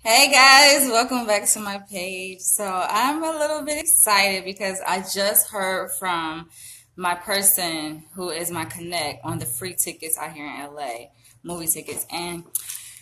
Hey guys, welcome back to my page. So I'm a little bit excited because I just heard from my person who is my connect on the free tickets out here in LA, movie tickets. And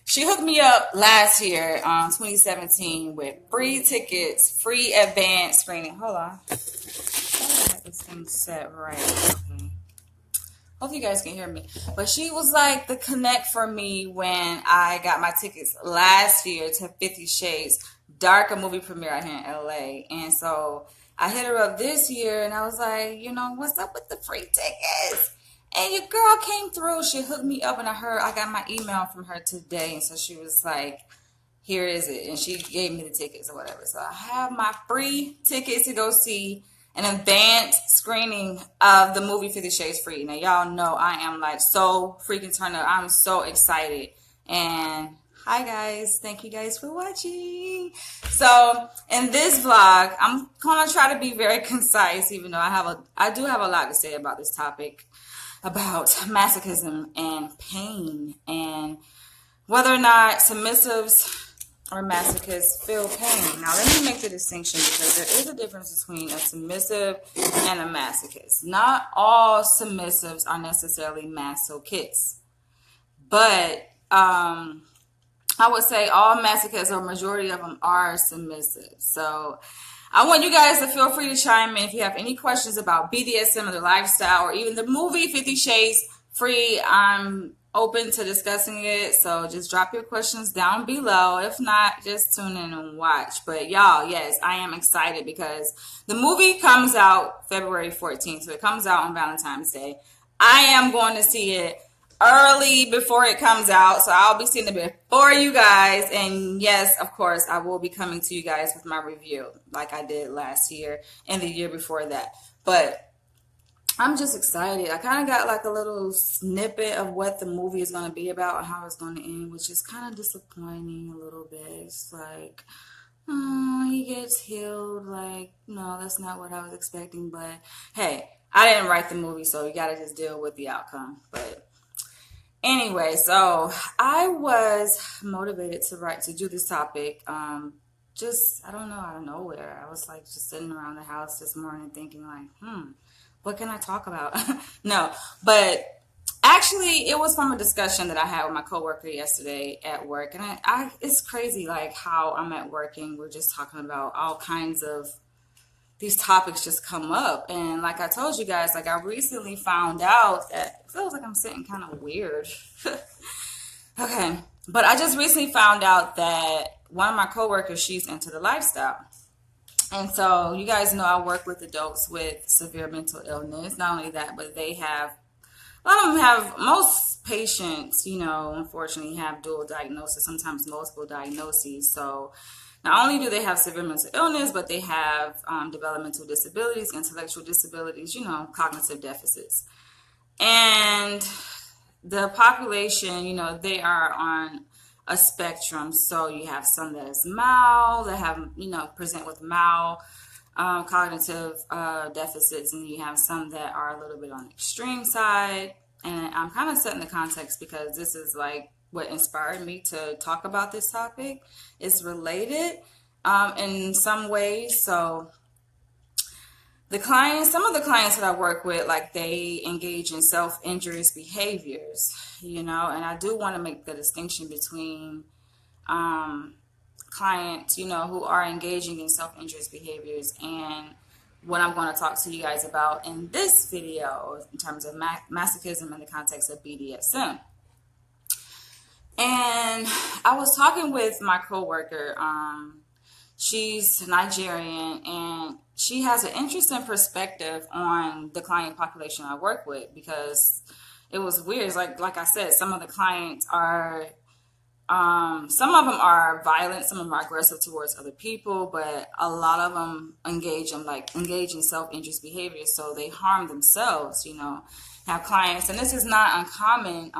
she hooked me up last year, 2017, with free tickets, free advance screening. Hold on. I have this thing set right. Okay. Hope you guys can hear me. But she was like the connect for me when I got my tickets last year to 50 Shades Darker movie premiere out here in LA. And so I hit her up this year and I was like, what's up with the free tickets? And your girl came through. She hooked me up and I got my email from her today. And so she was like, here is it. And she gave me the tickets or whatever. So I have my free tickets to go see an advanced screening of the movie 50 Shades Free. Now, y'all know I am like so freaking turned up. I'm so excited. And hi, guys. Thank you guys for watching. So in this vlog, I'm going to try to be very concise, even though I do have a lot to say about this topic, about masochism and pain and whether or not submissives or masochists feel pain. Now, let me make the distinction because there is a difference between a submissive and a masochist. Not all submissives are necessarily masochists, but I would say all masochists, or majority of them, are submissive. So I want you guys to feel free to chime in if you have any questions about BDSM or the lifestyle or even the movie 50 Shades Free. I'm open to discussing it, so just drop your questions down below. If not, just tune in and watch. But y'all, yes, I am excited because the movie comes out February 14th, so it comes out on Valentine's Day. I am going to see it early before it comes out, so I'll be seeing it before you guys. And yes, of course, I will be coming to you guys with my review like I did last year and the year before that. But I'm just excited. I kind of got like a little snippet of what the movie is going to be about and how it's going to end, which is kind of disappointing a little bit. It's like, oh, he gets healed. Like, no, that's not what I was expecting. But hey, I didn't write the movie, so you got to just deal with the outcome. But anyway, so I was motivated to do this topic. I don't know, out of nowhere. I was like just sitting around the house this morning thinking like, what can I talk about? No, but actually it was from a discussion that I had with my coworker yesterday at work. And it's crazy like how I'm at work and we're just talking about all kinds of these topics just come up. And like I told you guys, like I recently found out that it feels like I'm sitting kind of weird. Okay. But I just recently found out that one of my coworkers, she's into the lifestyle. And so you guys know I work with adults with severe mental illness. Not only that, but a lot of them have, most patients, unfortunately have dual diagnosis, sometimes multiple diagnoses. So not only do they have severe mental illness, but they have developmental disabilities, intellectual disabilities, cognitive deficits. And the population, they are on a spectrum. So you have some that is mild, that have, present with mild cognitive deficits, and you have some that are a little bit on the extreme side. And I'm kind of setting the context because this is like what inspired me to talk about this topic. It's related in some ways. So some of the clients that I work with, like they engage in self-injurious behaviors, and I do want to make the distinction between clients, who are engaging in self-injurious behaviors and what I'm going to talk to you guys about in this video in terms of masochism in the context of BDSM. And I was talking with my coworker. She's Nigerian, and she has an interesting perspective on the client population I work with because it was weird. It's like I said, some of the clients are, some of them are violent, some of them are aggressive towards other people, but a lot of them engage in self-injurious behavior, so they harm themselves. Have clients, and this is not uncommon.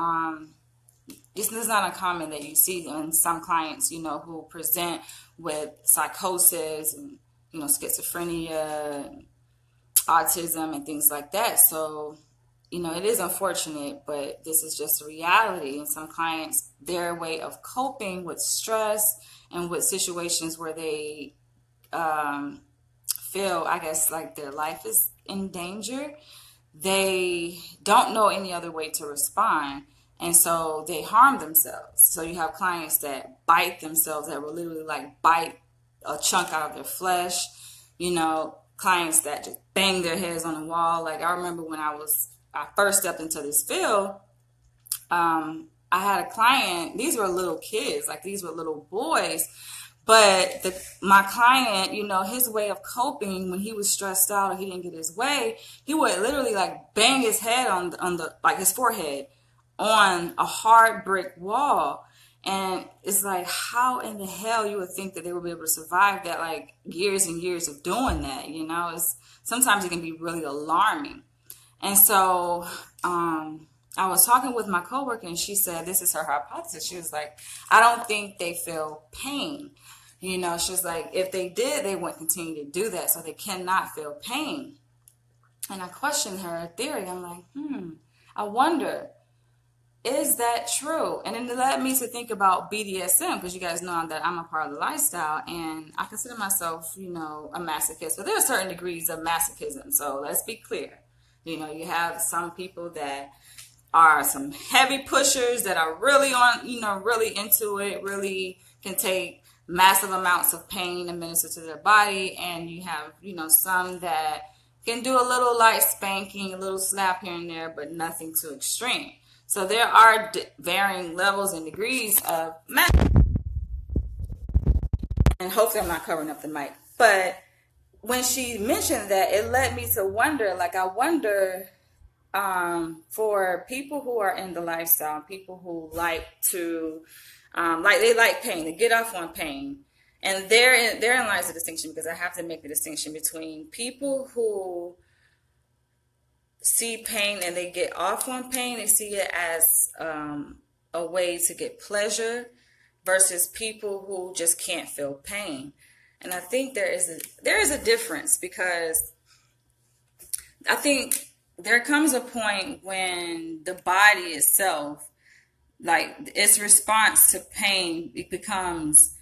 This is not uncommon that you see in some clients, who present with psychosis and, schizophrenia, and autism and things like that. So it is unfortunate, but this is just a reality. And some clients, their way of coping with stress and with situations where they um, feel, I guess, like their life is in danger, they don't know any other way to respond. And so they harm themselves. So you have clients that bite themselves, that will literally like bite a chunk out of their flesh, clients that just bang their heads on the wall. Like I remember when I first stepped into this field, I had a client, these were little kids, like these were little boys. But my client, his way of coping when he was stressed out or he didn't get his way, he would literally like bang his head on the like his forehead on a hard brick wall. And it's like, how in the hell you would think that they would be able to survive that, like years and years of doing that? Sometimes it can be really alarming. And so, I was talking with my coworker and she said, this is her hypothesis. She was like, I don't think they feel pain. She's like, if they did, they wouldn't continue to do that. So they cannot feel pain. And I questioned her theory. I'm like, I wonder, is that true? And then it led me to think about BDSM, because you guys know that I'm a part of the lifestyle and I consider myself, a masochist. But there are certain degrees of masochism. So let's be clear. You have some people that are some heavy pushers that are really really into it, really can take massive amounts of pain and minister to their body. And you have, some that can do a little light spanking, a little slap here and there, but nothing too extreme. So there are varying levels and degrees of and hopefully I'm not covering up the mic. But when she mentioned that, it led me to wonder, I wonder, for people who are in the lifestyle, people who like to, they like pain, they get off on pain. And therein lies the distinction, because I have to make the distinction between people who see pain and they get off on pain, they see it as a way to get pleasure, versus people who just can't feel pain. And I think there is a difference, because I think there comes a point when the body itself, like its response to pain, it becomes,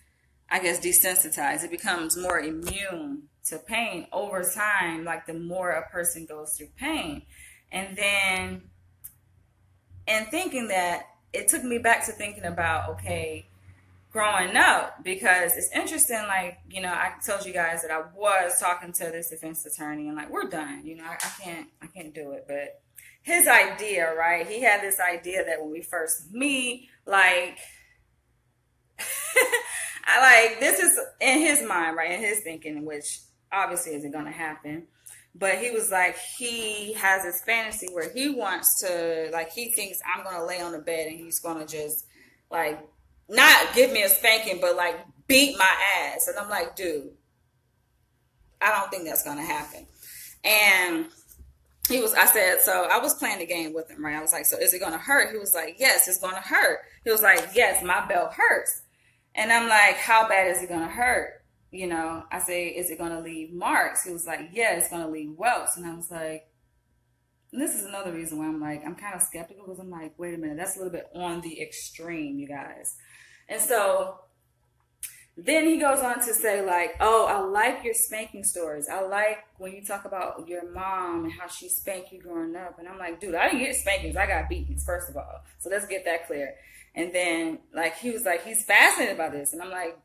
I guess, desensitized. It becomes more immune to pain over time, like the more a person goes through pain. And then, and thinking that, it took me back to thinking about, okay, growing up, because it's interesting, I told you guys that I was talking to this defense attorney and we're done, I can't do it. But his idea, right? He had this idea that when we first meet, this is in his mind, right? In his thinking, which obviously isn't going to happen. But he was like, he has this fantasy where he wants to, he thinks I'm going to lay on the bed and he's going to just not give me a spanking, but beat my ass. And I'm like, dude, I don't think that's going to happen. And I said, so I was playing the game with him, right? I was like, so is it going to hurt? He was like, yes, it's going to hurt. He was like, yes, my belt hurts. And I'm like, how bad is it going to hurt? I say, is it going to leave marks? He was like, yeah, it's going to leave welts. And I was like, and this is another reason why I'm kind of skeptical, because I'm like, wait a minute, that's a little bit on the extreme, you guys. And so then he goes on to say oh, I like your spanking stories. I like when you talk about your mom and how she spanked you growing up. And I'm like, dude, I didn't get spankings. I got beatings, first of all. So let's get that clear. And then he was like, he's fascinated by this. And I'm like,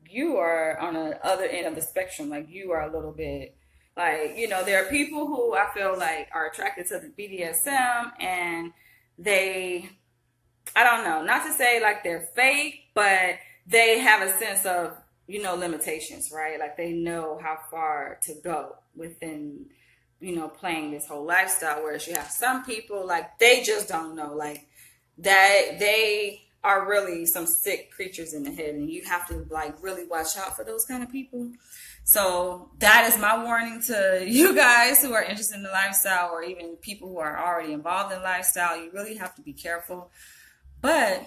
you are on the other end of the spectrum. You are a little bit there are people who I feel are attracted to the BDSM, and they, I don't know, not to say they're fake, but they have a sense of, limitations, right? They know how far to go within, playing this whole lifestyle. Whereas you have some people, they just don't know, that they are really some sick creatures in the head, and you have to really watch out for those kind of people. So that is my warning to you guys who are interested in the lifestyle, or even people who are already involved in lifestyle. You really have to be careful. But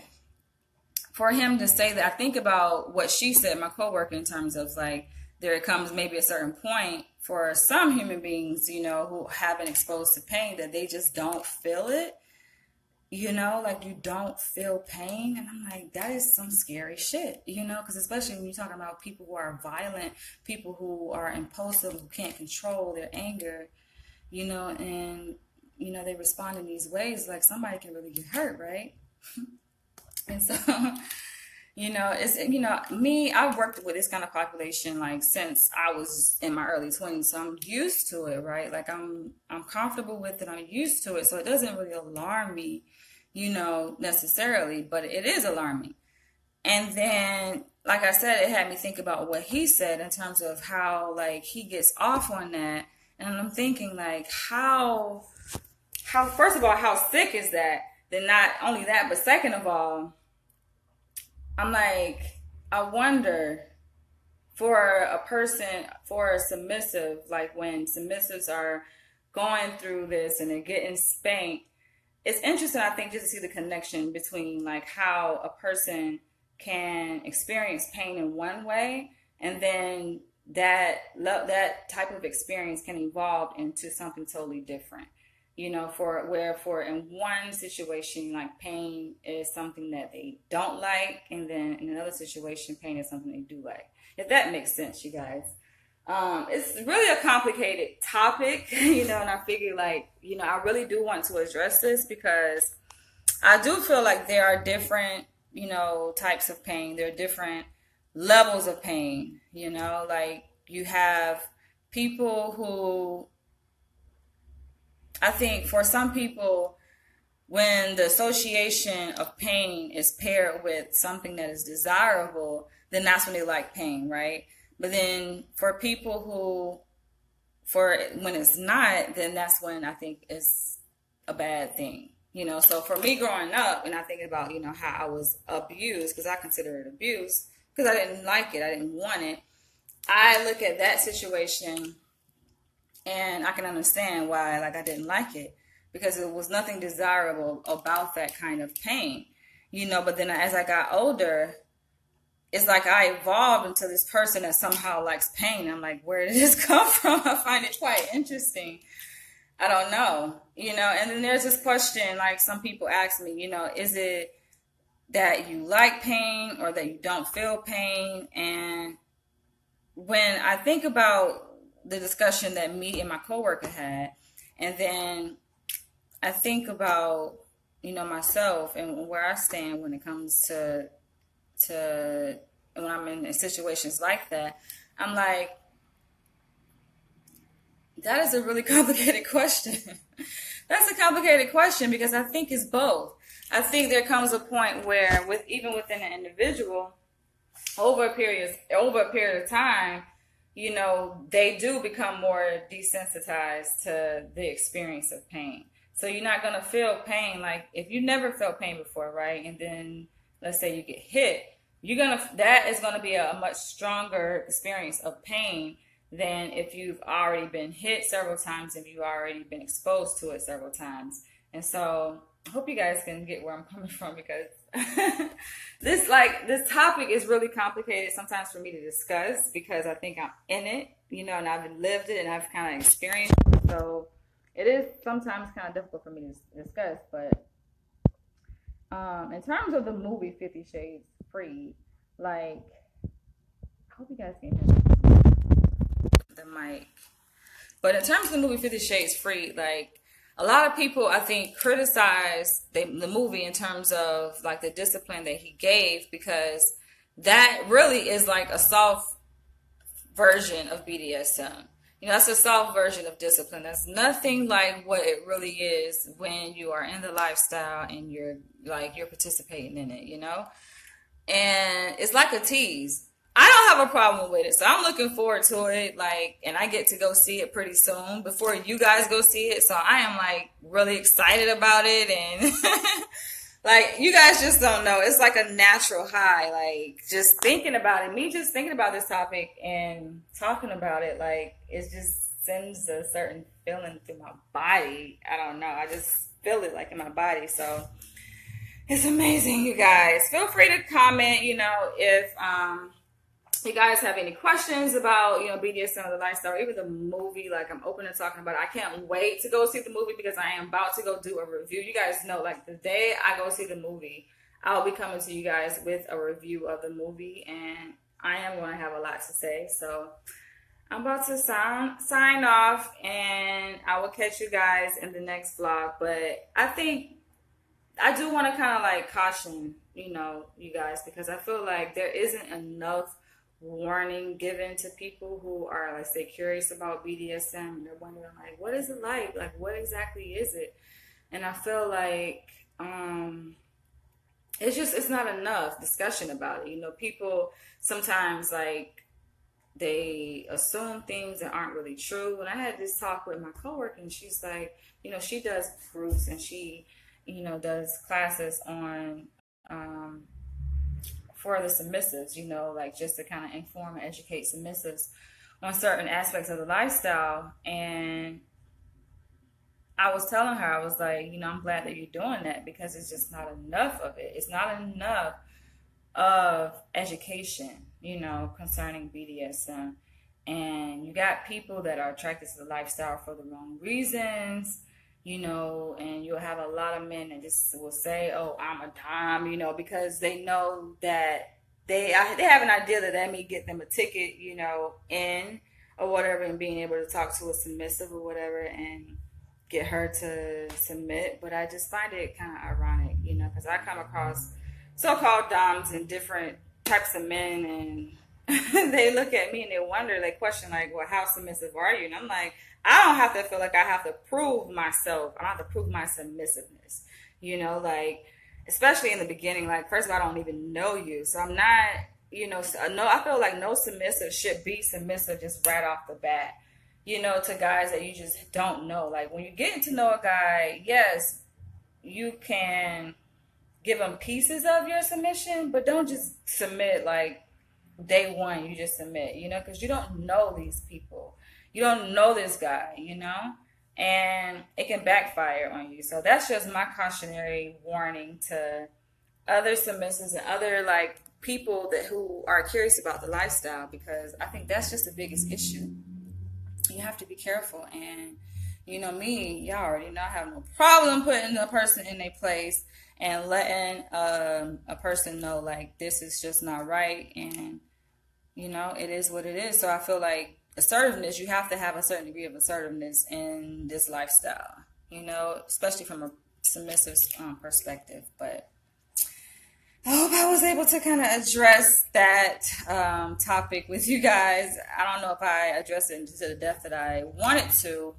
for him to say that, I think about what she said, my coworker, in terms of there comes maybe a certain point for some human beings, who have been exposed to pain, that they just don't feel it. Like you don't feel pain. And I'm like, that is some scary shit, because especially when you're talking about people who are violent, people who are impulsive, who can't control their anger, and, they respond in these ways, like somebody can really get hurt, right? And so, me, I've worked with this kind of population like since I was in my early 20s. So I'm used to it, right? Like I'm comfortable with it. I'm used to it. So it doesn't really alarm me, necessarily, but it is alarming. And then, like I said, it had me think about what he said in terms of how like he gets off on that. And I'm thinking like how first of all, how sick is that? Then not only that, but second of all, I'm like, I wonder for a person, for a submissive, like when submissives are going through this and they're getting spanked, it's interesting, I think, just to see the connection between like how a person can experience pain in one way, and then that type of experience can evolve into something totally different. For in one situation, like pain is something that they don't like, and then in another situation, pain is something they do like. If that makes sense, you guys. It's really a complicated topic, and I figure like, I really do want to address this because I do feel like there are different, types of pain. There are different levels of pain, like you have people who, I think for some people, when the association of pain is paired with something that is desirable, then that's when they like pain, right? But then for people when it's not, then that's when I think it's a bad thing. So for me growing up, and I think about, how I was abused, because I consider it abuse, because I didn't like it, I didn't want it. I look at that situation and I can understand why, like, I didn't like it, because it was nothing desirable about that kind of pain, but then as I got older, it's like I evolved into this person that somehow likes pain. I'm like, where did this come from? I find it quite interesting. I don't know, and then there's this question, like some people ask me, is it that you like pain or that you don't feel pain? And when I think about the discussion that me and my coworker had, and then I think about, myself and where I stand when it comes to when I'm in situations like that, I'm like, that is a really complicated question. That's a complicated question because I think it's both. I think there comes a point where, even within an individual, over a period of time, they do become more desensitized to the experience of pain. So you're not gonna feel pain like if you never felt pain before, right? And then let's say you get hit, that is gonna be a much stronger experience of pain than if you've already been hit several times and you've already been exposed to it several times. And so I hope you guys can get where I'm coming from, because this topic is really complicated sometimes for me to discuss, because I think I'm in it, and I've lived it and I've kind of experienced it. So it is sometimes kind of difficult for me to discuss. But in terms of the movie 50 Shades Freed, like, I hope you guys can hear the mic. But in terms of the movie 50 Shades Freed, like, a lot of people, I think, criticize the movie in terms of like the discipline that he gave, because that really is like a soft version of BDSM. That's a soft version of discipline. That's nothing like what it really is when you are in the lifestyle and you're participating in it, And it's like a tease. I don't have a problem with it, so I'm looking forward to it, and I get to go see it pretty soon before you guys go see it, so I am, really excited about it, and, you guys just don't know, it's like a natural high, just thinking about it, me just thinking about this topic and talking about it, it just sends a certain feeling through my body. I don't know, I just feel it, in my body, so it's amazing, you guys. Feel free to comment, if you guys have any questions about, BDSM or the lifestyle, or even the movie, like I'm open to talking about it. I can't wait to go see the movie because I am about to go do a review. You guys know, like the day I go see the movie, I'll be coming to you guys with a review of the movie, and I am going to have a lot to say. So I'm about to sign off, and I will catch you guys in the next vlog. But I think I do want to kind of like caution, you guys, because I feel like there isn't enough warning given to people who are, like, say, curious about BDSM, and they're wondering, like, what is it like? Like, what exactly is it? And I feel like it's not enough discussion about it. People sometimes, like, they assume things that aren't really true. When I had this talk with my coworker, and she's like, she does groups, and she does classes on for the submissives, like just to kind of inform and educate submissives on certain aspects of the lifestyle. And I was telling her, I was like, I'm glad that you're doing that, because it's just not enough of it. It's not enough of education, concerning BDSM. And you got people that are attracted to the lifestyle for the wrong reasons, and you'll have a lot of men that just will say, oh, I'm a dom, because they know that they have an idea that may get them a ticket, in or whatever, and being able to talk to a submissive or whatever and get her to submit. But I just find it kind of ironic, because I come across so-called doms and different types of men, and they look at me and they wonder, they question, like, well, how submissive are you? And I'm like, I don't have to feel like I have to prove myself. I don't have to prove my submissiveness, like, especially in the beginning. Like, first of all, I don't even know you. So I'm not, no, I feel like no submissive should be submissive just right off the bat, to guys that you just don't know. Like, when you're getting to know a guy, yes, you can give them pieces of your submission, but don't just submit like day one, you just submit, because you don't know these people. You don't know this guy, and it can backfire on you. So that's just my cautionary warning to other submissives and other, like, people who are curious about the lifestyle, because I think that's just the biggest issue. You have to be careful. And me, y'all already know, I have no problem putting a person in their place and letting a person know, like, this is just not right, and it is what it is. So I feel like assertiveness, you have to have a certain degree of assertiveness in this lifestyle, especially from a submissive perspective. But I hope I was able to kind of address that topic with you guys. I don't know if I addressed it to the depth that I wanted to,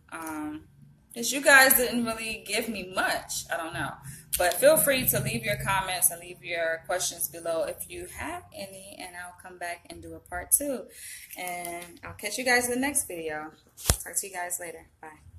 because you guys didn't really give me much. I don't know. But feel free to leave your comments and leave your questions below if you have any, and I'll come back and do a part 2. And I'll catch you guys in the next video. Talk to you guys later. Bye.